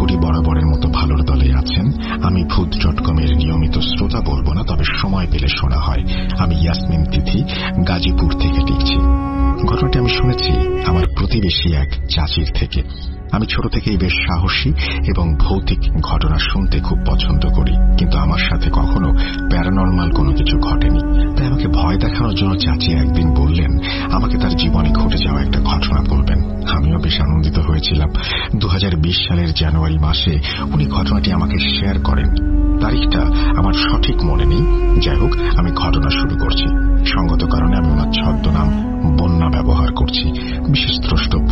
করি বরাবরের মতো ভালোর দলে আছেন। আমি ভূত.com-এর নিয়মিত শ্রোতা বলবো না, তবে সময় পেলে শোনা হয়। আমি ইয়াসমিন তিথি, গাজীপুর থেকে লিখছি। ঘটনাটি আমি শুনেছি আমার প্রতিবেশী এক চাচির থেকে। আমি ছোট থেকেই বেশ সাহসী এবং ভৌতিক ঘটনা শুনতে খুব পছন্দ করি, কিন্তু আমার সাথে কখনো প্যারানরমাল কোনো কিছু ঘটেনি। তাই আমাকে ভয় দেখানোর জন্য চাচি একদিন বললেন আমাকে তার জীবনে ঘটে যাওয়া একটা ঘটনা বলবেন। আমিও বেশ আনন্দিত হয়েছিলাম। 2020 সালের জানুয়ারি মাসে উনি ঘটনাটি আমাকে শেয়ার করেন। তারিখটা আমার সঠিক মনে নেই। যাই হোক, আমি ঘটনা শুরু করছি। সঙ্গত কারণে আমি ওনার ছদ্মনাম বন্যা ব্যবহার করছি। বিশেষ দ্রষ্টব্য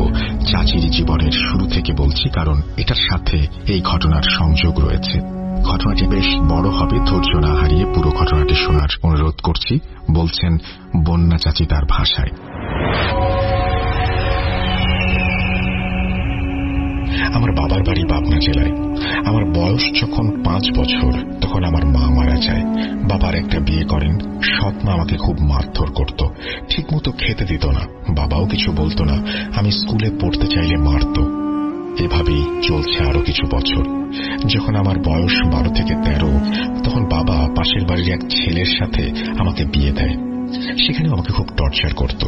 চাচির জীবনের শুরু থেকে বলছি, কারণ এটার সাথে এই ঘটনার সংযোগ রয়েছে। ঘটনাটি বেশ বড় হবে, ধৈর্য না হারিয়ে পুরো ঘটনাটি শোনার অনুরোধ করছি। বলছেন বন্যা চাচি তার ভাষায়। আমার বাবার বাড়ি পাবনা জেলায়। আমার বয়স যখন 5 বছর তখন আমার মা মারা যায়। বাবার একটা বিয়ে করেন। সৎ মা আমাকে খুব মারধর করত, ঠিক মতো খেতে দিত না, বাবাও কিছু বলতো না। আমি স্কুলে পড়তে চাইলে মারত। এভাবেই চলছে আরো কিছু বছর। যখন আমার বয়স 12 থেকে 13, তখন বাবা পাশের বাড়ির এক ছেলের সাথে আমাকে বিয়ে দেয়। সেখানে আমাকে খুব টর্চার করত।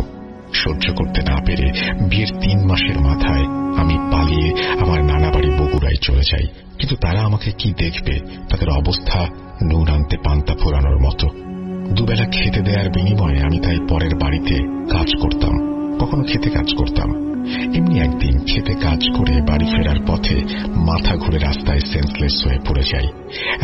সহ্য করতে না পেরে বিয়ের 3 মাসের মাথায় আমি পালিয়ে আমার নানা বাড়ি বগুড়ায় চলে যাই। কিন্তু তারা আমাকে কি দেখবে? তাদের অবস্থা নুন আনতে পান্তা ফোরানোর মতো। দুবেলা খেতে দেওয়ার বিনিময়ে আমি তাই পরের বাড়িতে কাজ করতাম, কখনো খেতে কাজ করতাম। এমনি একদিন খেতে কাজ করে বাড়ি ফেরার পথে মাথা ঘুরে রাস্তায় সেন্সলেস হয়ে পড়ে যাই।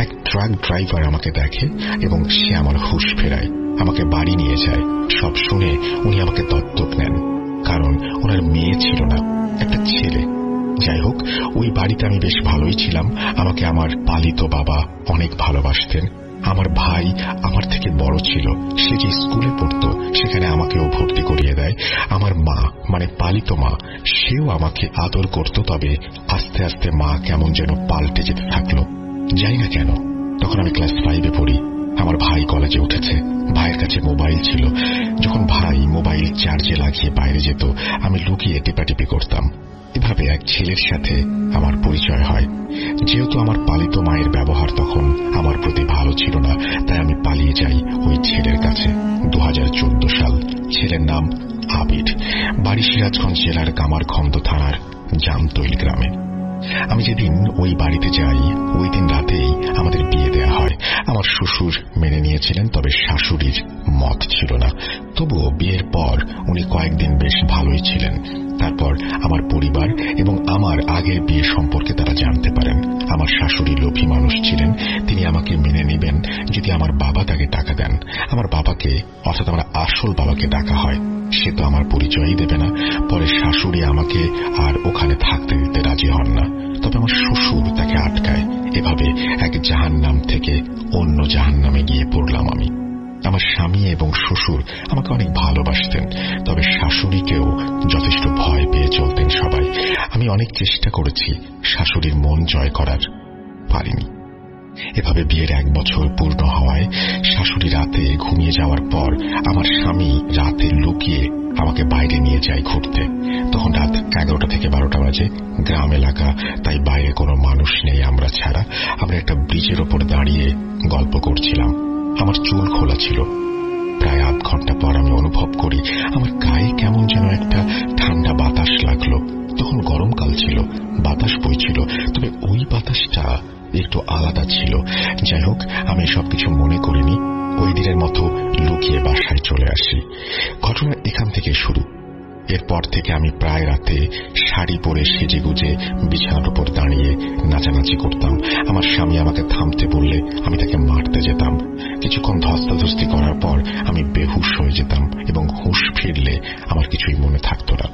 এক ট্রাক ড্রাইভার আমাকে দেখে এবং সে আমার হুঁশ ফেরায়, আমাকে বাড়ি নিয়ে যায়। সব শুনে উনি আমাকে দত্তক নেন, কারণ ওনার মেয়ে ছিল না, একটা ছেলে। যাই হোক, ওই বাড়িতে আমি বেশ ভালোই ছিলাম। আমাকে আমার পালিত বাবা অনেক ভালোবাসতেন। আমার ভাই আমার থেকে বড় ছিল, সে যে স্কুলে পড়ত সেখানে আমাকেও ভর্তি করিয়ে দেয়। আমার মা, মানে পালিত মা, সেও আমাকে আদর করত। তবে আস্তে আস্তে মা কেমন যেন পাল্টে যেতে থাকলো, জানি না কেন। তখন আমি ক্লাস 5-এ পড়ি। আমার ভাই কলেজে উঠেছে, ভাইয়ের কাছে মোবাইল ছিল। যখন ভাই মোবাইল চার্জে লাগিয়ে বাইরে যেত, আমি লুকিয়ে টিপাটিপি করতাম। এভাবে এক ছেলের সাথে আমার পরিচয় হয়। যেহেতু আমার পালিত মায়ের ব্যবহার তখন আমার প্রতি ভালো ছিল না, তাই আমি পালিয়ে যাই ওই ছেলের কাছে। 2014 সাল। ছেলের নাম আবির। বাড়ি সিরাজগঞ্জ জেলার কামারখন্দ থানার জামতৈল গ্রামে। আমি যেদিন ওই বাড়িতে যাই, ওই দিন রাতেই আমাদের বিয়ে দেয়া হয়। আমার শ্বশুর মেনে নিয়েছিলেন, তবে শাশুড়ির মত ছিল না। তবুও বিয়ের পর উনি কয়েকদিন বেশ ভালোই ছিলেন। তারপর আমার পরিবার এবং আমার আগের বিয়ে সম্পর্কে তারা জানতে পারেন। আমার শাশুড়ি লোভী মানুষ ছিলেন, তিনি আমাকে মেনে নেবেন যদি আমার বাবা তাকে টাকা দেন। আমার বাবাকে, অর্থাৎ আমার আসল বাবাকে ডাকা হয়, সে তো আমার পরিচয়ই দেবে না। পরে শাশুড়ি আমাকে আর ওখানে থাকতে দিতে রাজি হন না, তবে আমার শ্বশুর তাকে আটকায়। এভাবে এক জাহান্নাম থেকে অন্য জাহান্নামে গিয়ে পড়লাম আমি। আমার স্বামী এবং শ্বশুর আমাকে অনেক ভালোবাসতেন, তবে শাশুড়িকেও যথেষ্ট ভয় পেয়ে চলতেন সবাই। আমি অনেক চেষ্টা করেছি শাশুড়ির মন জয় করার, পারিনি। এভাবে বিয়ের 1 বছর পূর্ণ হওয়ায় শাশুড়ি রাতে ঘুমিয়ে যাওয়ার পর আমার স্বামী রাতে লুকিয়ে আমাকে বাইরে নিয়ে যায় ঘুরতে। তখন রাত 11টা থেকে 12টা বাজে। গ্রাম এলাকা, তাই বাইরে কোনো মানুষ নেই আমরা ছাড়া। আমরা একটা ব্রিজের ওপর দাঁড়িয়ে গল্প করছিলাম। আমার চুল খোলা ছিল। প্রায় আধ ঘন্টা পর আমি অনুভব করি আমার গায়ে কেমন যেন একটা ঠান্ডা বাতাস লাগলো। তখন গরমকাল ছিল, বাতাস বইছিল, তবে ওই বাতাসটা একটু আলাদা ছিল। যাই হোক, আমি সবকিছু মনে করিনি। ওই দিনের মতো লুকিয়ে বাসায় চলে আসি। ঘটনা এখান থেকে শুরু। এরপর থেকে আমি প্রায় রাতে শাড়ি পরে সেজে গুজে বিছানার উপর দাঁড়িয়ে নাচানাচি করতাম। আমার স্বামী আমাকে থামতে বললে আমি তাকে মারতে যেতাম। কিছুক্ষণ ধস্তাধস্তি করার পর আমি বেহুশ হয়ে যেতাম এবং হুঁশ ফিরলে আমার কিছুই মনে থাকতো না।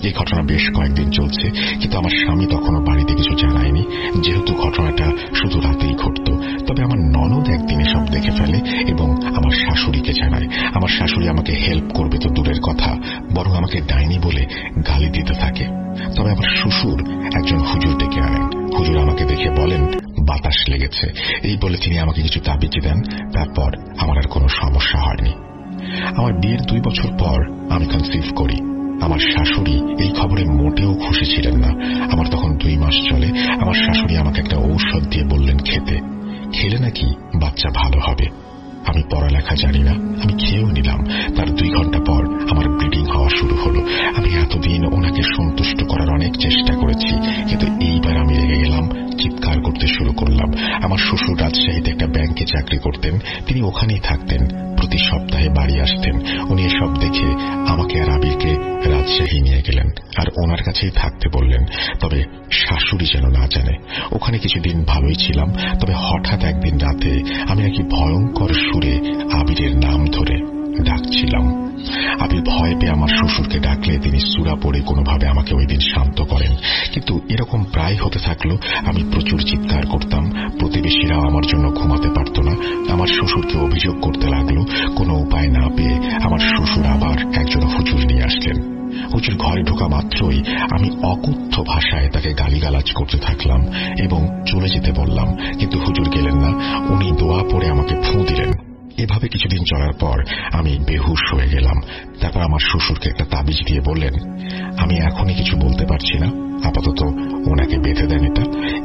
এই ঘটনা বেশ কয়েকদিন চলছে, কিন্তু আমার স্বামী তখনও বাড়িতে কিছু জানায়নি, যেহেতু ঘটনাটা শুধু রাতেই ঘটত। তবে আমার ননদ একদিন এসব দেখে ফেলে এবং আমার শাশুড়িকে জানায়। আমার শাশুড়ি আমাকে হেল্প করবে তো দূরের কথা, বরং আমাকে ডাইনি বলে গালি দিতে থাকে। তবে আমার শ্বশুর একজন হুজুর ডেকে আনেন। হুজুর আমাকে দেখে বলেন বাতাস লেগেছে, এই বলে তিনি আমাকে কিছু তাবিজ দেন। তারপর আমার আর কোনো সমস্যা হয়নি। আমার বিয়ের 2 বছর পর আমি কনসিভ করি। আমার শাশুড়ি এই খবরে মোটেও খুশি ছিলেন না। আমার তখন 2 মাস চলে। আমার শাশুড়ি আমাকে একটা ঔষধ দিয়ে বললেন খেতে, খেলে নাকি বাচ্চা ভালো হবে। আমি পড়ালেখা জানি না, আমি খেয়েও নিলাম। তার 2 ঘন্টা পর আমার ব্লিডিং হওয়া শুরু হলো। আমি এতদিন ওনাকে সন্তুষ্ট করার অনেক চেষ্টা করেছি, কিন্তু এইবার আমি রেগে গেলাম, চিৎকার করতে শুরু করলাম। আমার শ্বশুর রাজশাহীতে একটা ব্যাংকে চাকরি করতেন, তিনি ওখানেই থাকতেন, প্রতি সপ্তাহে বাড়ি আসতেন। উনি এসব দেখে আমাকে আর আবিরকে রাজশাহী নিয়ে গেলেন আর ওনার কাছেই থাকতে বললেন। তবে শাশুড়ি যেন না জানে। ওখানে কিছুদিন ভালোই ছিলাম, তবে হঠাৎ একদিন রাতে আমি নাকি ভয়ঙ্কর সুরে আবিরের নাম ধরে ডাকছিলাম। আবির ভয় পেয়ে আমার শ্বশুরকে ডাকলে তিনি সূরা পড়ে কোনোভাবে আমাকে ওই দিন শান্ত করেন। কিন্তু এরকম প্রায় হতে থাকলো। আমি প্রচুর চিৎকার করতাম, প্রতিবেশীরাও আমার জন্য ঘুমাতে পারত না। আমার শ্বশুরকে অভিযোগ করতে লাগলো। কোনো উপায় না পেয়ে আমার শ্বশুর আবার একজন হুজুর নিয়ে আসলেন। হুজুর ঘরে ঢোকা মাত্রই আমি অকথ্য ভাষায় তাকে গালিগালাজ করতে থাকলাম এবং চলে যেতে বললাম, কিন্তু হুজুর গেলেন না। উনি দোয়া পড়ে আমাকে ফুঁ দিলেন। এভাবে কিছুদিন চলার পর আমি বেহুশ হয়ে গেলাম। তারপর আমার শ্বশুরকে একটা তাবিজ দিয়ে বললেন, আমি এখনই কিছু বলতে পারছি না, আপাতত ওনাকে বেঁধে দেন।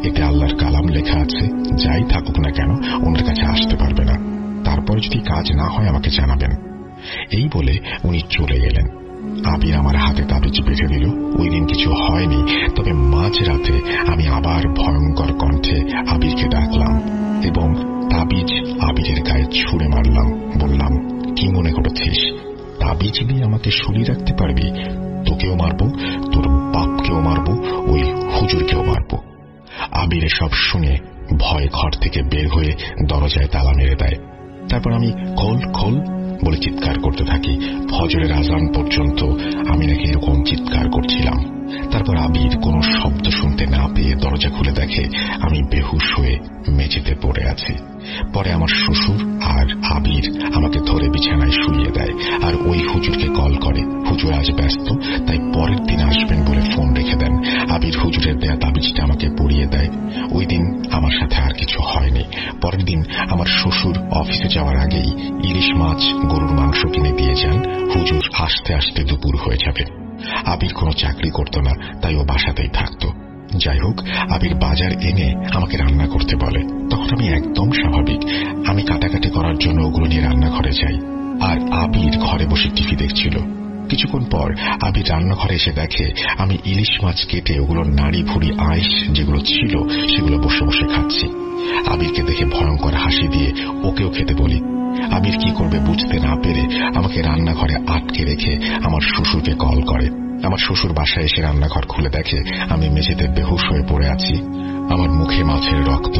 এতে আল্লাহর কালাম লেখা আছে, যাই থাকুক না কেন ওনার কাছে আসতে পারবে না। তারপর যদি কাজ না হয় আমাকে জানাবেন। এই বলে উনি চলে গেলেন। আবির আমার হাতে তাবিজ বেঁধে দিল। ওই দিন কিছু হয়নি, তবে মাঝরাতে আমি আবার ভয়ঙ্কর কণ্ঠে আবিরকে ডাকলাম এবং তাবিজ আবিরের গায়ে ছুঁড়ে মারলাম। বললাম, কি মনে করেছিস তাবিজ নিয়ে আমাকে সরিয়ে রাখতে পারবি? তোকেও মারবো, তোর বাপকেও মারবো, ওই হুজুরকেও মারবো। আবির সব শুনে ভয়ে ঘর থেকে বের হয়ে দরজায় তালা মেরে দেয়। তারপর আমি খোল খোল বলে চিৎকার করতে থাকি। ফজরের আজান পর্যন্ত আমি নাকি এরকম চিৎকার করছিলাম। তারপর আবির কোনো শব্দ শুনতে না পেয়ে দরজা খুলে দেখে আমি বেহুশ হয়ে মেঝেতে পড়ে আছি। পরে আমার শ্বশুর আর আবির আমাকে ধরে বিছানায় শুইয়ে দেয় আর ওই হুজুরকে কল করে। হুজুর আজ ব্যস্ত, তাই পরের দিন আসবেন বলে ফোন রেখে দেন। আবির হুজুরের দেয়া তাবিজটা আমাকে পরিয়ে দেয়। ওই দিন আমার সাথে আর কিছু হয়নি। পরের দিন আমার শ্বশুর অফিসে যাওয়ার আগেই ইলিশ মাছ, গরুর মাংস কিনে দিয়ে যান। হুজুর আসতে আসতে দুপুর হয়ে যাবে। আবির কোনো চাকরি করত না, তাই ও বাসাতেই থাকত। যাই হোক, আবির বাজার এনে আমাকে রান্না করতে বলে। তখন আমি একদম স্বাভাবিক, আমি কাটাকাটি করার জন্য ওগুলো নিয়ে রান্নাঘরে যাই আর আবির ঘরে বসে টিভি দেখছিল। কিছুক্ষণ পর আবির রান্নাঘরে এসে দেখে আমি ইলিশ মাছ কেটে ওগুলোর নাড়ি ভুড়ি আঁশ যেগুলো ছিল সেগুলো বসে বসে খাচ্ছি। আবিরকে দেখে ভয়ঙ্কর হাসি দিয়ে ওকেও খেতে বলি। আবির কি করবে বুঝতে না পেরে আমাকে রান্নাঘরে আটকে রেখে আমার শ্বশুরকে কল করে। আমার শ্বশুর বাসায় এসে রান্নাঘর খুলে দেখে আমি মেঝেতে বেহুশ হয়ে পড়ে আছি। আমার মুখে মাছের রক্ত,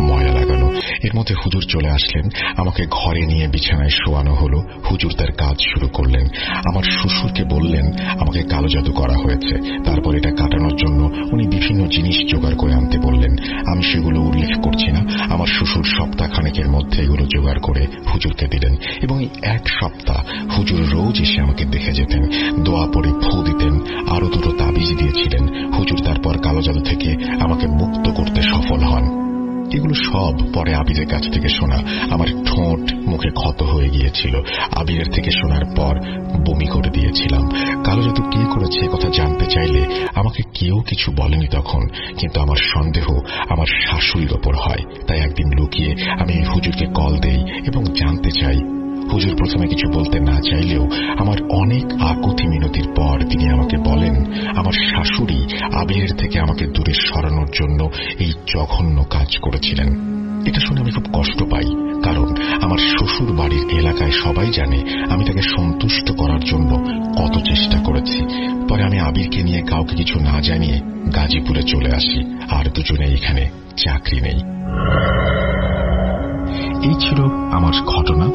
ময়লা লাগানো। এর মধ্যে হুজুর চলে আসলেন। আমাকে ঘরে নিয়ে বিছানায় শোয়ানো হলো। হুজুর তার কাজ শুরু করলেন। আমার শ্বশুরকে বললেন আমাকে কালো জাদু করা হয়েছে। তারপর এটা কাটানোর জন্য উনি বিভিন্ন জিনিস জোগাড় করে আনতে বললেন। আমি সেগুলো উল্লেখ করছি না। আমার শ্বশুর সপ্তাহখানেকের মধ্যে এগুলো জোগাড় করে হুজুরকে দিলেন এবং এই 1 সপ্তাহ হুজুর রোজ এসে আমাকে দেখে যেতেন, দোয়া পড়ে ফু দিতেন, আরো 2টো তাবিজ দিয়েছিলেন। হুজুর তারপর কালো জাদু থেকে আমাকে মুক্ত করতে সফল হন। এগুলো সব পরে আবিরের কাছ থেকে শোনা। আমার ঠোঁট মুখে ক্ষত হয়ে গিয়েছিল। আবিরের থেকে শোনার পর বমি করে দিয়েছিলাম। কালো জাদু কে করেছে কথা জানতে চাইলে আমাকে কেউ কিছু বলেনি তখন, কিন্তু আমার সন্দেহ আমার শাশুড়ির ওপর হয়। তাই একদিন লুকিয়ে আমি হুজুরকে কল দেই এবং জানতে চাই। হুজুর প্রথমে কিছু বলতে না চাইলেও আমার অনেক আকুতি মিনতির পর তিনি আমাকে বলেন আমার শাশুড়ি আবিরের থেকে আমাকে দূরে সরানোর জন্য এই জঘন্য কাজ করেছিলেন। এটা শুনে আমি খুব কষ্ট পাই, কারণ আমার শ্বশুর বাড়ির এলাকায় সবাই জানে আমি তাকে সন্তুষ্ট করার জন্য কত চেষ্টা করেছি। পরে আমি আবিরকে নিয়ে কাউকে কিছু না জানিয়ে গাজীপুরে চলে আসি, আর দুজনে এখানে চাকরি নেই। এই ছিল আমার ঘটনা।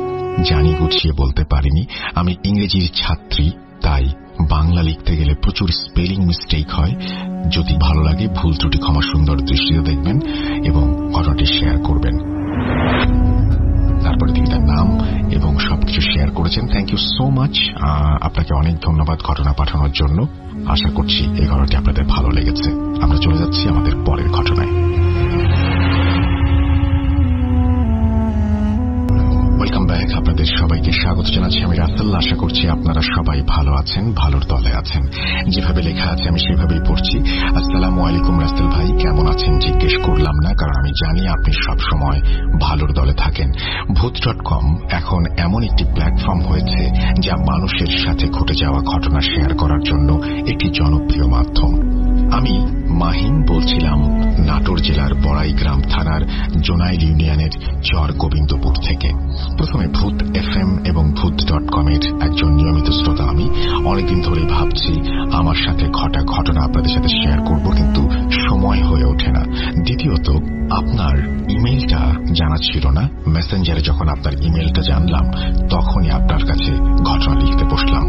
জানি গুছিয়ে বলতে পারিনি। আমি ইংরেজির ছাত্রী, তাই বাংলা লিখতে গেলে প্রচুর স্পেলিং মিস্টেক হয়। যদি ভালো লাগে ভুল ত্রুটি ক্ষমা সুন্দর দৃষ্টিতে দেখবেন এবং ঘটনাটি শেয়ার করবেন। তারপরে তিনি তার নাম এবং সবকিছু শেয়ার করেছেন। Thank you so much. আপনাকে অনেক ধন্যবাদ ঘটনা পাঠানোর জন্য। আশা করছি এই ঘটনাটি আপনাদের ভালো লেগেছে। আমরা চলে যাচ্ছি আমাদের পরের ঘটনায়। Welcome back. আপনাদের সবাইকে স্বাগত জানাচ্ছি আমি আমি রাসেল। আশা করছি আপনারা সবাই ভালো আছেন, ভালোর দলে আছেন। যেভাবে লেখা আছে আমি সেভাবেই পড়ছি। আসসালামু আলাইকুম রাসেল ভাই, কেমন আছেন জিজ্ঞেস করলাম না, কারণ আমি জানি আপনি সব সময় ভালোর দলে থাকেন। ভূত.com এখন এমন একটি প্ল্যাটফর্ম হয়েছে যা মানুষের সাথে ঘটে যাওয়া ঘটনা শেয়ার করার জন্য একটি জনপ্রিয় মাধ্যম। আমি মাহিম বলছিলাম নাটোর জেলার বড়াইগ্রাম থানার জোনাইল ইউনিয়নের চর গোবিন্দপুর থেকে। প্রথমে ভূত FM এবং ভূত.com এর একজন নিয়মিত শ্রোতা আমি। অনেকদিন ধরেই ভাবছি আমার সাথে ঘটা ঘটনা আপনাদের সাথে শেয়ার করব, কিন্তু সময় হয়ে ওঠে না। দ্বিতীয়ত, আপনার ইমেইলটা জানা ছিল না। মেসেঞ্জারে যখন আপনার ইমেইলটা জানলাম তখনই আপনার কাছে ঘটনা লিখতে বসলাম।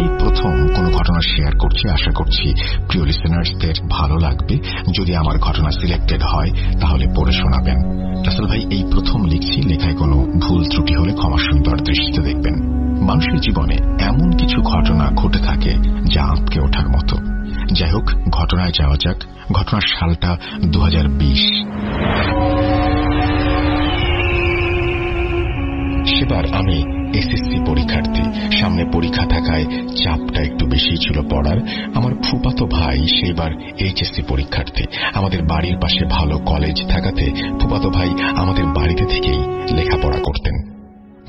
এই প্রথম কোনো ঘটনা শেয়ার করছি, আশা করছি প্রিয় লিসেনার্সদের ভালো লাগবে। যদি আমার ঘটনা সিলেক্টেড হয় তাহলে পড়ে শোনাবেন। রাসেল ভাই, এই প্রথম লিখছি, লেখায় কোনো ভুল ত্রুটি হলে ক্ষমা সুন্দর দৃষ্টিতে দেখবেন। মানুষের জীবনে এমন কিছু ঘটনা ঘটে থাকে যা আঁতকে ওঠার মতো। যাই হোক, ঘটনায় যাওয়া যাক। ঘটনার সালটা 2020। সেবার আমি SSC পরীক্ষার্থী। সামনে পরীক্ষা থাকায় চাপটা একটু বেশি ছিল পড়ার। আমার ফুফাতো ভাই সেবার HSC পরীক্ষার্থী। আমাদের বাড়ির পাশে ভালো কলেজ থাকাতে ফুফাতো ভাই আমাদের বাড়িতে থেকেই লেখাপড়া করতেন।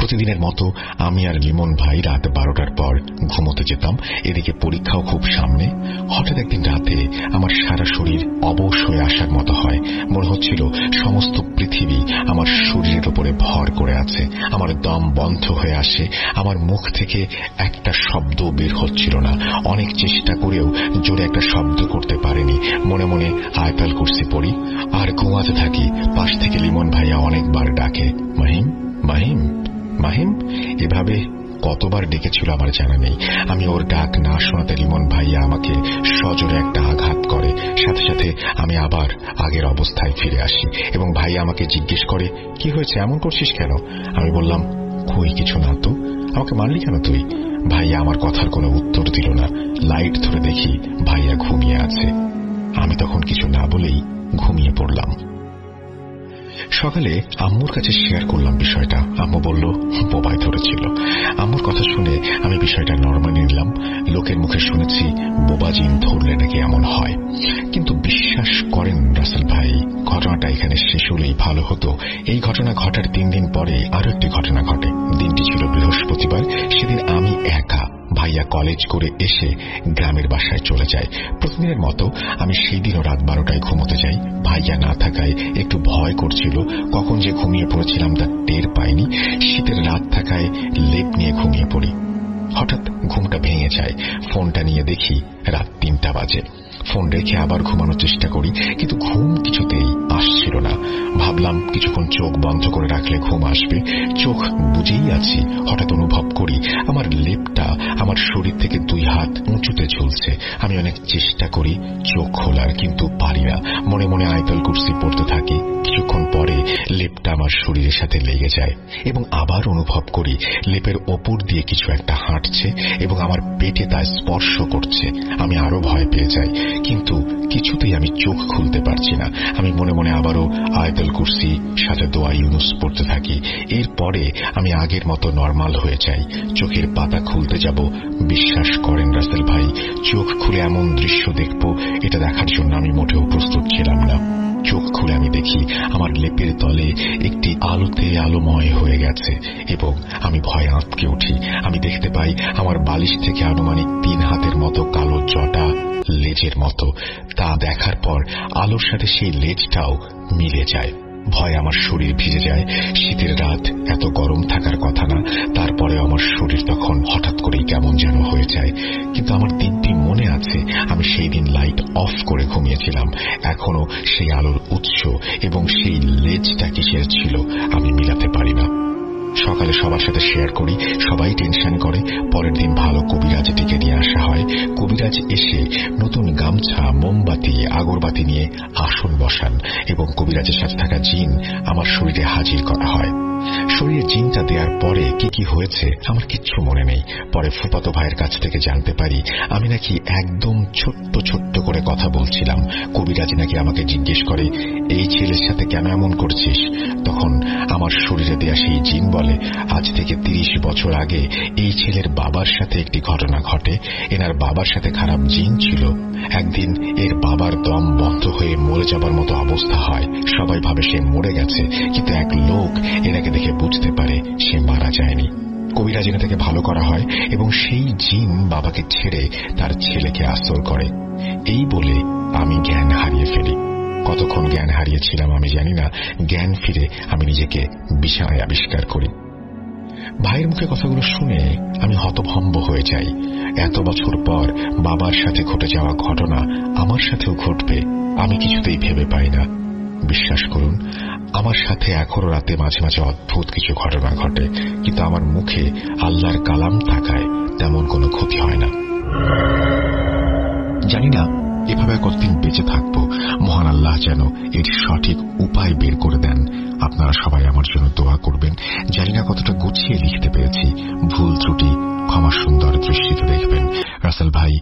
প্রতিদিনের মতো আমি আর লিমন ভাই রাত 12টার পর ঘুমোতে যেতাম। এদিকে পরীক্ষাও খুব সামনে। হঠাৎ একদিন রাতে আমার সারা শরীর অবশ হয়ে আসার মতো হয়। মনে হচ্ছিল সমস্ত পৃথিবী আমার শরীরের উপরে ভর করে আছে। আমার দম বন্ধ হয়ে আসে। আমার মুখ থেকে একটা শব্দ বের হচ্ছিল না। অনেক চেষ্টা করেও জোরে একটা শব্দ করতে পারিনি। মনে মনে আয়াতুল কুরসি পড়ি আর ঘুমাতে থাকি। পাশ থেকে লিমন ভাইয়া অনেকবার ডাকে, মাহিম মাহিম মাহিম। এভাবে কতবার ডেকেছিল আমার জানা নেই। আমি ওর ডাক না শোনাতে লিমন ভাইয়া আমাকে সজোরে একটা আঘাত করে। সাথে সাথে আমি আবার আগের অবস্থায় ফিরে আসি এবং ভাইয়া আমাকে জিজ্ঞেস করে, কি হয়েছে, এমন করছিস কেন? আমি বললাম, কই কিছু না তো। আমাকে মারলি কেন তুই? ভাইয়া আমার কথার কোনো উত্তর দিল না। লাইট ধরে দেখি ভাইয়া ঘুমিয়ে আছে। আমি তখন কিছু না বলেই ঘুমিয়ে পড়লাম। সকালে আম্মুর কাছে শেয়ার করলাম বিষয়টা। আম্মু বলল বোবায় ধরেছিল। আম্মুর কথা শুনে আমি বিষয়টা নরমালি নিলাম। লোকের মুখে শুনেছি বোবা জিন ধরলে নাকি এমন হয়, কিন্তু বিশ্বাস করেন রাসেল ভাই, ঘটনাটা এখানে শেষ হলেই ভালো হতো। এই ঘটনা ঘটার 3 দিন পরে আরো একটি ঘটনা ঘটে। দিনটি ছিল বৃহস্পতিবার। সেদিন আমি একা। ভাইয়া কলেজ করে এসে গ্রামের বাসায় চলে যায়। প্রতিদিনের মতো আমি সেই দিনও রাত 12টায় ঘুমোতে যাই। ভাইয়া না থাকায় একটু ভয় করছিল। কখন যে ঘুমিয়ে পড়েছিলাম তা টের পাইনি। শীতের রাত থাকায় লেপ নিয়ে ঘুমিয়ে পড়ি। হঠাৎ ঘুমটা ভেঙে যায়। ফোনটা নিয়ে দেখি রাত 3টা বাজে। ফোন রেখে আবার ঘুমানোর চেষ্টা করি, কিন্তু ঘুম কিছুতেই আসছিল না। ভাবলাম কিছুক্ষণ চোখ বন্ধ করে রাখলে ঘুম আসবে। চোখ বুঝেই আছি, হঠাৎ অনুভব করি আমার লেপটা আমার শরীর থেকে 2 হাত উঁচুতে ঝুলছে। আমি অনেক চেষ্টা করি চোখ খোলার, কিন্তু পারি না। মনে মনে আয়াতুল কুরসি পড়তে থাকি। কিছুক্ষণ পরে লেপটা আমার শরীরের সাথে লেগে যায় এবং আবার অনুভব করি লেপের ওপর দিয়ে কিছু একটা হাঁটছে এবং আমার পেটে তা স্পর্শ করছে। আমি আরো ভয় পেয়ে যাই, কিন্তু কিছুতেই আমি চোখ খুলতে পারছি না। আমি মনে মনে আবারও আয়াতুল কুরসি সাথে দোয়া ইউনুস পড়তে থাকি। এরপরে আমি আগের মতো নরমাল হয়ে যাই। চোখের পাতা খুলতে যাব, বিশ্বাস করেন রাসেল ভাই, চোখ খুলে এমন দৃশ্য দেখব এটা দেখার জন্য আমি মোটেও প্রস্তুত ছিলাম না। চোখ খুলে আমি দেখি আমার লেপের তলে একটি আলোতে আলোময় হয়ে গেছে এবং আমি ভয়ে আঁতকে উঠি। আমি দেখতে পাই আমার বালিশ থেকে আনুমানিক 3 হাতের মতো কালো জটা লেজের মতো। তা দেখার পর আলোর সাথে সেই লেজটাও মিলে যায়। ভয় আমার শরীর ভিজে যায়। শীতের রাত, এত গরম থাকার কথা না, তারপরে আমার শরীর তখন হঠাৎ করেই কেমন যেন হয়ে যায়। কিন্তু আমার দিব্যি মনে আছে আমি সেই দিন লাইট অফ করে ঘুমিয়েছিলাম। এখনো সেই আলোর উৎস এবং সেই লেজটা কিসের ছিল আমি মিলাতে পারি না। সকালে সবার সাথে শেয়ার করি, সবাই টেনশন করে। পরের দিন ভালো কবিরাজ ডেকে নিয়ে আসা হয়। কবিরাজ এসে নতুন গামছা, মোমবাতি, আগরবাতি নিয়ে আসন বসান এবং কবিরাজের সাথে থাকা জিন আমার শরীরে হাজির করা হয়। শরীরে জিনটা দেওয়ার পরে কি কি হয়েছে আমার কিচ্ছু মনে নেই। পরে ফুফাতো ভাইয়ের কাছ থেকে জানতে পারি আমি নাকি একদম ছোট্ট ছোট্ট করে কথা বলছিলাম। কবিরাজ নাকি আমাকে জিজ্ঞেস করে, এই ছেলের সাথে কেন এমন করছিস? তখন আমার শরীরে দেয়া সেই জিন বলে, আজ থেকে 30 বছর আগে এই ছেলের বাবার সাথে একটি ঘটনা ঘটে। এনার বাবার সাথে খারাপ জিন ছিল। একদিন এর বাবার দম বন্ধ হয়ে মরে যাবার মতো অবস্থা হয়। সবাই ভাবে সে মরে গেছে, কিন্তু এক লোক এনাকে দেখে বুঝতে পারে সে মারা যায়নি। কবিরাজ এনে তাকে ভালো করা হয় এবং সেই জিন বাবাকে ছেড়ে তার ছেলেকে আসর করে। এই বলে আমি জ্ঞান হারিয়ে ফেলি। কতক্ষণ জ্ঞান হারিয়েছিলাম আমি জানি না। জ্ঞান ফিরে আমি নিজেকে বিছানায় আবিষ্কার করি। ভাইয়ের মুখে কথাগুলো শুনে আমি হতভম্ব হয়ে যাই। এত বছর পর বাবার সাথে ঘটে যাওয়া ঘটনা আমার সাথেও ঘটবে আমি কিছুতেই ভেবে পাই না। বিশ্বাস করুন, আমার সাথে এখনো রাতে মাঝে মাঝে অদ্ভুত কিছু ঘটনা ঘটে, কিন্তু আমার মুখে আল্লাহর কালাম থাকায় তেমন কোনো ক্ষতি হয় না। জানি না এভাবে কতদিন বেঁচে থাকবো। মহান আল্লাহ যেন এর সঠিক উপায় বের করে দেন। আপনারা সবাই আমার জন্য দোয়া করবেন। জানি না কতটা গুছিয়ে লিখতে পেরেছি, ভুল ত্রুটি ক্ষমা সুন্দর দৃষ্টিতে দেখবেন। রাসেল ভাই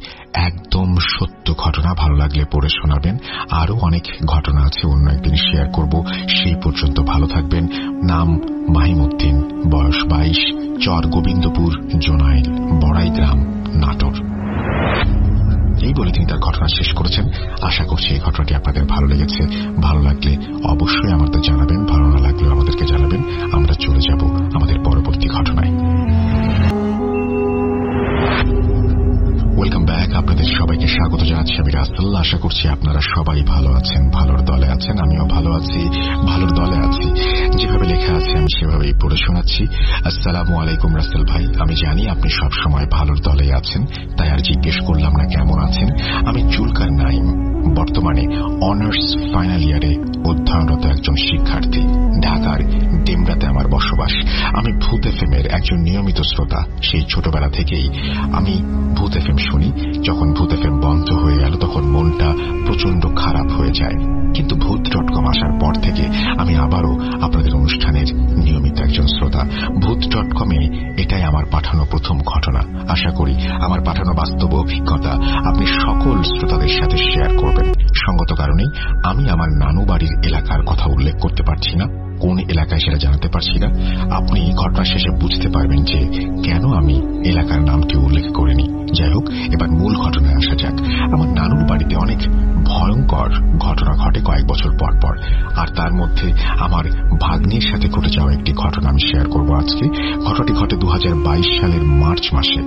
একদম সত্য ঘটনা, ভালো লাগলে পড়ে শোনাবেন। আরো অনেক ঘটনা আছে, অন্য একদিন শেয়ার করব। সেই পর্যন্ত ভালো থাকবেন। নাম মাহিমউদ্দিন, বয়স 22, চর গোবিন্দপুর, জোনাইল, বড়াই গ্রাম, নাটোর। এই বলে তিনি তার ঘটনা শেষ করেছেন। আশা করছি এই ঘটনাটি আপনাদের ভালো লেগেছে। ভালো লাগলে অবশ্যই আমাদের জানাবেন, ভালো না লাগলেও আমাদেরকে জানাবেন। আমরা চলে যাব আমাদের পরবর্তী ঘটনায়। Welcome back. আপনাদের সবাইকে স্বাগত জানাচ্ছি আমি রাসেল। আশা করছি আপনারা সবাই ভালো আছেন, ভালোর দলে আছেন। আমিও ভালো আছি, ভালোর দলে আছি। যেভাবে লেখা আছে আমি সেভাবেই পড়ে শোনাচ্ছি। আসসালামু আলাইকুম রাসেল ভাই। আমি জানি আপনি সব সময় ভালোর দলে আছেন, তাই আর জিজ্ঞেস করলাম না কেমন আছেন। আমি জুলকার নাইম, বর্তমানে অনার্স ফাইনাল ইয়ারে অধ্যয়নরত একজন শিক্ষার্থী। ঢাকার ডেমরাতে আমার বসবাস। আমি ভূত এফএম-এর একজন নিয়মিত শ্রোতা। সেই ছোটবেলা থেকেই আমি ভূত এফএম শুনি। যখন ভূত এফএম বন্ধ হয়ে গেল তখন মনটা প্রচন্ড খারাপ হয়ে যায়, কিন্তু ভূত.com আসার পর থেকে আমি আবারও আপনাদের অনুষ্ঠানের নিয়মিত একজন শ্রোতা। ভূত.com-এ এটাই আমার পাঠানো প্রথম ঘটনা। আশা করি আমার পাঠানো বাস্তব অভিজ্ঞতা আপনি সকল শ্রোতাদের সাথে শেয়ার করবেন। সঙ্গত কারণেই আমি আমার নানু বাড়ির এলাকার কথা উল্লেখ করতে পারছি না, কোন এলাকায় সেটা জানাতে পারছি না। আপনি ঘটনা শেষে বুঝতে পারবেন যে কেন আমি এলাকার নামটি উল্লেখ করিনি। যাই হোক, এবার মূল ঘটনায় আসা যাক। আমার নানুর বাড়িতে অনেক ভয়ঙ্কর ঘটনা ঘটে কয়েক বছর পর পর, আর তার মধ্যে আমার ভাগ্নির সাথে ঘটে যাওয়া একটি ঘটনা আমি শেয়ার করব আজকে। ঘটনাটি ঘটে 2022 সালের মার্চ মাসে।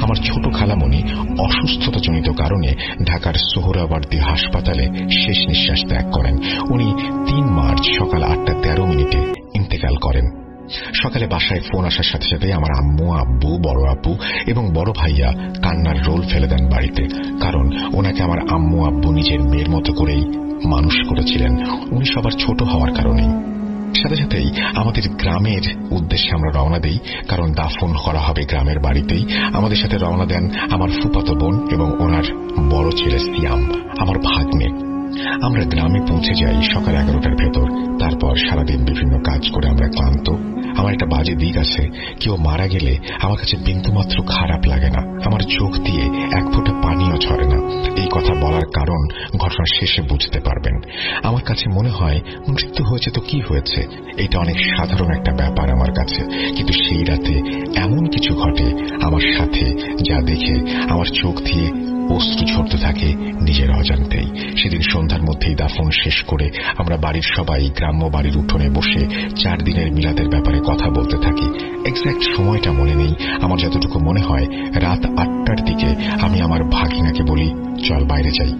আমার ছোট খালামণি অসুস্থতাজনিত কারণে ঢাকার সোহরাওয়ার্দী হাসপাতালে শেষ নিঃশ্বাস ত্যাগ করেন। উনি 3 মার্চ সকাল 8:13 ইন্তেকাল করেন। সকালে বাসায় ফোন আসার সাথে সাথে আমার আম্মু, আব্বু, বড় আপু এবং বড় ভাইয়া কান্নার রোল ফেলে দেন বাড়িতে। কারণ ওনাকে আমার আম্মু আব্বু নিজের মেয়ের মতো করেই মানুষ করেছিলেন, উনি সবার ছোট হওয়ার কারণেই। সাথে সাথেই আমাদের গ্রামের উদ্দেশ্যে আমরা রওনা দেই, কারণ দাফন করা হবে গ্রামের বাড়িতেই। আমাদের সাথে রওনা দেন আমার ফুফাতো বোন এবং ওনার বড় ছেলে সিয়াম, আমার ভাগ্নে। আমরা গ্রামে পৌঁছে যাই সকাল 11টার ভেতর। তারপর সারাদিন বিভিন্ন কাজ করে আমরা ক্লান্ত। আমার একটা বাজে দিক আছে, কেউ মারা গেলে আমার কাছে বিন্দুমাত্র খারাপ লাগে না, আমার চোখ দিয়ে এক ফোঁটা পানিও ঝরে না। এই কথা বলার কারণ ঘটনার শেষে বুঝতে পারবেন। আমার কাছে মনে হয় মৃত্যু হয়েছে তো কি হয়েছে, এটা অনেক সাধারণ একটা ব্যাপার আমার কাছে। কিন্তু সেই রাতে এমন কিছু ঘটে আমার সাথে যা দেখে আমার চোখ দিয়ে অশ্রু ঝরতে থাকে নিজের অজান্তেই। সেদিন সন্ধ্যার মধ্যেই দাফন শেষ করে আমরা বাড়ির সবাই গ্রাম্য বাড়ির উঠোনে বসে 4 দিনের মিলাদের ব্যাপারে কথা বলতে থাকি। এক্সাক্ট সময়টা মনে নেই, আমার যতটুকু মনে হয় রাত 8টার দিকে আমি আমার ভাগিনাকে বলি, চল বাইরে যাই।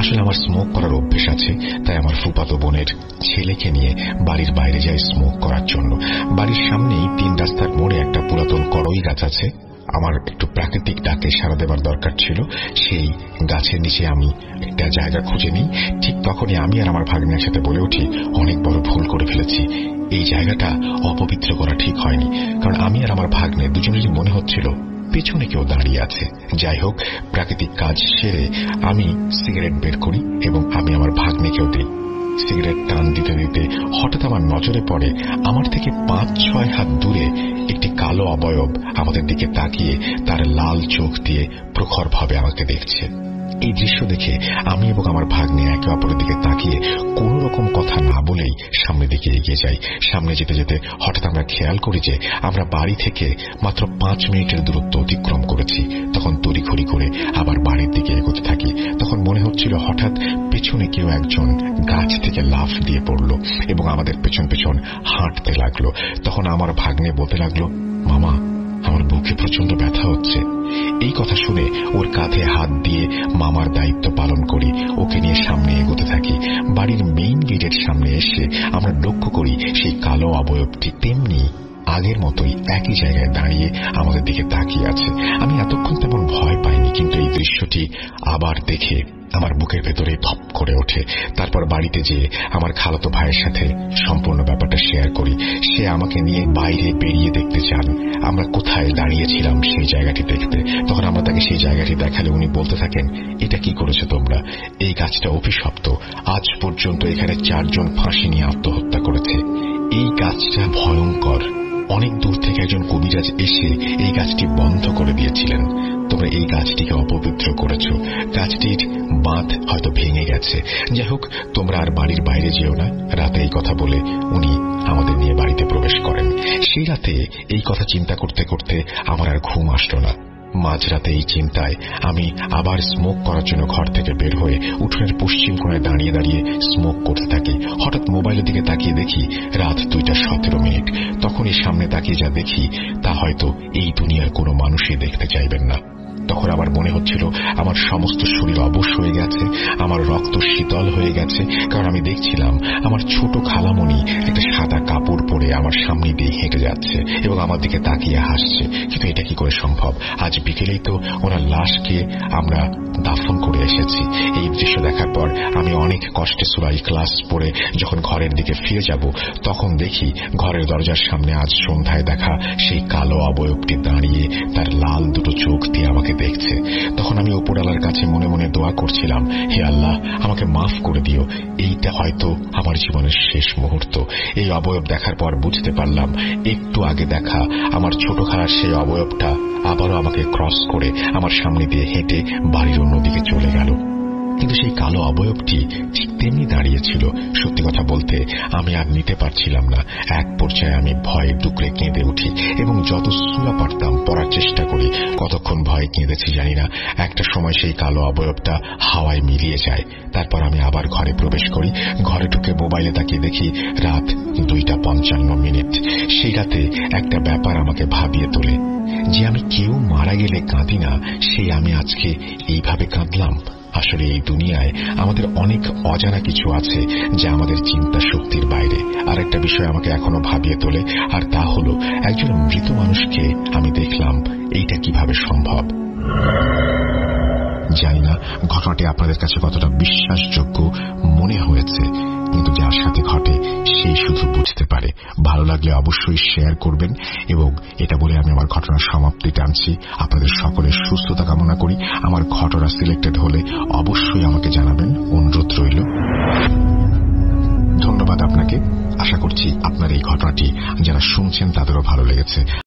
আসলে আমার স্মোক করার অভ্যেস আছে, তাই আমার ফুফাতো বোনের ছেলেকে নিয়ে বাড়ির বাইরে যাই স্মোক করার জন্য। বাড়ির সামনেই 3 রাস্তার মোড়ে একটা পুরাতন কড়ই গাছ আছে। আমার একটু প্রাকৃতিক ডাকে সাড়া দেবার দরকার ছিল। সেই গাছের নিচে আমি একটা জায়গা খুঁজে নিই। ঠিক তখনই আমি আর আমার ভাগ্নে একসাথে বলে উঠি, অনেক বড় ভুল করে ফেলেছি, এই জায়গাটা অপবিত্র করা ঠিক হয়নি। কারণ আমি আর আমার ভাগ্নে দুজনেরই মনে হচ্ছিল পেছনে কেউ দাঁড়িয়ে আছে। যাই হোক, প্রাকৃতিক কাজ সেরে আমি সিগারেট বের করি এবং আমি আমার ভাগ্নেকেও দিই। সিগারেট টান দিতে দিতে হঠাৎ আমার নজরে পড়ে আমার থেকে 5-6 হাত দূরে একটি কালো অবয়ব আমাদের দিকে তাকিয়ে তার লাল চোখ দিয়ে প্রখরভাবে আমাকে দেখছে। এই দৃশ্য দেখে আমি এবং আমার ভাগ্নে একে অপরের দিকে তাকিয়ে কোন রকম কথা না বলেই সামনের দিকে এগিয়ে যাই। সামনে যেতে যেতে হঠাৎ আমরা খেয়াল করি যে আমরা বাড়ি থেকে মাত্র 5 মিনিটের দূরত্ব অতিক্রম করেছি। তখন তড়িঘড়ি করে আবার বাড়ির দিকে এগোতে থাকি। তখন মনে হচ্ছিল হঠাৎ পেছনে কেউ একজন গাছ থেকে লাফ দিয়ে পড়ল এবং আমাদের পেছন পেছন হাঁটতে লাগলো। তখন আমার ভাগ্নে বলতে লাগলো, মামা, আমার বুকে প্রচন্ড ব্যথা হচ্ছে। এই কথা শুনে ওর কাঁধে হাত দিয়ে মামার দায়িত্ব পালন করি, ওকে নিয়ে সামনে এগোতে থাকি। বাড়ির মেইন গেটের সামনে এসে আমরা লক্ষ্য করি সেই কালো অবয়বটি তেমনি আগের মতোই একই জায়গায় দাঁড়িয়ে আমাদের দিকে তাকিয়ে আছে। আমি এতক্ষণ তেমন ভয় পাইনি, কিন্তু এই দৃশ্যটি আবার দেখে আমার বুকের ভেতরে ধপ করে ওঠে। তারপর বাড়িতে যেয়ে আমার খালাতো ভাইয়ের সাথে সম্পূর্ণ ব্যাপারটা শেয়ার করি। সে আমাকে নিয়ে বাইরে বেরিয়ে দেখতে চান আমরা কোথায় দাঁড়িয়েছিলাম সেই জায়গাটি দেখতে। তখন আমরা তাকে সেই জায়গাটি দেখালে উনি বলতে থাকেন, এটা কি করেছো তোমরা? এই গাছটা অভিশপ্ত। আজ পর্যন্ত এখানে 4 জন ফাঁসি নিয়ে আত্মহত্যা করেছে। এই গাছটা ভয়ঙ্কর। অনেক দূর থেকে একজন কবিরাজ এসে এই গাছটি বন্ধ করে দিয়েছিলেন। তোমরা এই গাছটিকে অপবিত্র করেছো। গাছটির বাঁধ হয়তো ভেঙে গেছে। যাই হোক, তোমরা আর বাড়ির বাইরে যেও না। রাতে এই কথা বলে উনি আমাদের নিয়ে বাড়িতে প্রবেশ করেন। সেই রাতে এই কথা চিন্তা করতে করতে আমার আর ঘুম আসলো না। মাঝরাতে এই চিন্তায় আমি আবার স্মোক করার জন্য ঘর থেকে বের হয়ে উঠোনের পশ্চিম কোণায় দাঁড়িয়ে দাঁড়িয়ে স্মোক করতে থাকি। হঠাৎ মোবাইলের দিকে তাকিয়ে দেখি রাত 2:17। তখনই সামনে তাকিয়ে যা দেখি তা হয়তো এই দুনিয়ার কোনো মানুষই দেখতে চাইবেন না। তখন আমার মনে হচ্ছিল আমার সমস্ত শরীর অবশ হয়ে গেছে, আমার রক্ত শীতল হয়ে গেছে। কারণ আমি দেখছিলাম আমার ছোট খালামণি একটা সাদা কাপড় পরে আমার সামনে দিয়ে হেঁটে যাচ্ছে এবং আমার দিকে তাকিয়ে হাসছে। কিন্তু এটা কি করে সম্ভব? আজ বিকেলেই তো ওনার লাশকে আমরা দাফন করে এসেছি। এই দৃশ্য দেখার পর আমি অনেক কষ্টে সূরা ইখলাস পড়ে যখন ঘরের দিকে ফিরে যাব, তখন দেখি ঘরের দরজার সামনে আজ সন্ধ্যায় দেখা সেই কালো অবয়বটি দাঁড়িয়ে তার লাল দুটো চোখ দিয়ে আমাকে দেখছে। তখন আমি উপরওয়ালার কাছে মনে মনে দোয়া করছিলাম, হে আল্লাহ, আমাকে মাফ করে দিও। এইটা হয়তো আমার জীবনের শেষ মুহূর্ত। এই অবয়ব দেখার পর বুঝতে পারলাম একটু আগে দেখা আমার ছোট খালার সেই অবয়বটা আবারও আমাকে ক্রস করে আমার সামনে দিয়ে হেঁটে বাড়ির অন্যদিকে চলে গেল। কিন্তু সেই কালো অবয়বটি ঠিক তেমনি দাঁড়িয়েছিল। সত্যি কথা বলতে আমি আর নিতে পারছিলাম না। এক পর্যায়ে আমি ভয়ে ডুকরে কেঁদে উঠি এবং যত সূরা পারতাম পড়ার চেষ্টা করি। কতক্ষণ ভয়ে কেঁদেছি জানি না। একটা সময় সেই কালো অবয়বটা হাওয়ায় মিলিয়ে যায়। তারপর আমি আবার ঘরে প্রবেশ করি। ঘরে ঢুকে মোবাইলে তাকিয়ে দেখি রাত 2:55। সেই রাতে একটা ব্যাপার আমাকে ভাবিয়ে তোলে যে আমি কেউ মারা গেলে কাঁদি না, সেই আমি আজকে এইভাবে কাঁদলাম। আসলে এই দুনিয়ায় আমাদের অনেক অজানা কিছু আছে যা আমাদের চিন্তা শক্তির বাইরে। আর একটা বিষয় আমাকে এখনো ভাবিয়ে তোলে, আর তা হলো একজন মৃত মানুষকে আমি দেখলাম। এইটা কিভাবে সম্ভব? জানি না ঘটনাটি আপনাদের কাছে কতটা বিশ্বাসযোগ্য মনে হয়েছে, কিন্তু যার সাথে ঘটে সেই শুধু বুঝতে পারে। ভালো লাগলে অবশ্যই শেয়ার করবেন। এবং এটা বলে আমি আমার ঘটনার সমাপ্তি টানছি। আপনাদের সকলের সুস্থতা কামনা করি। আমার ঘটনা সিলেক্টেড হলে অবশ্যই আমাকে জানাবেন, অনুরোধ রইল। ধন্যবাদ আপনাকে। আশা করছি আপনার এই ঘটনাটি যারা শুনছেন তাদেরও ভালো লেগেছে।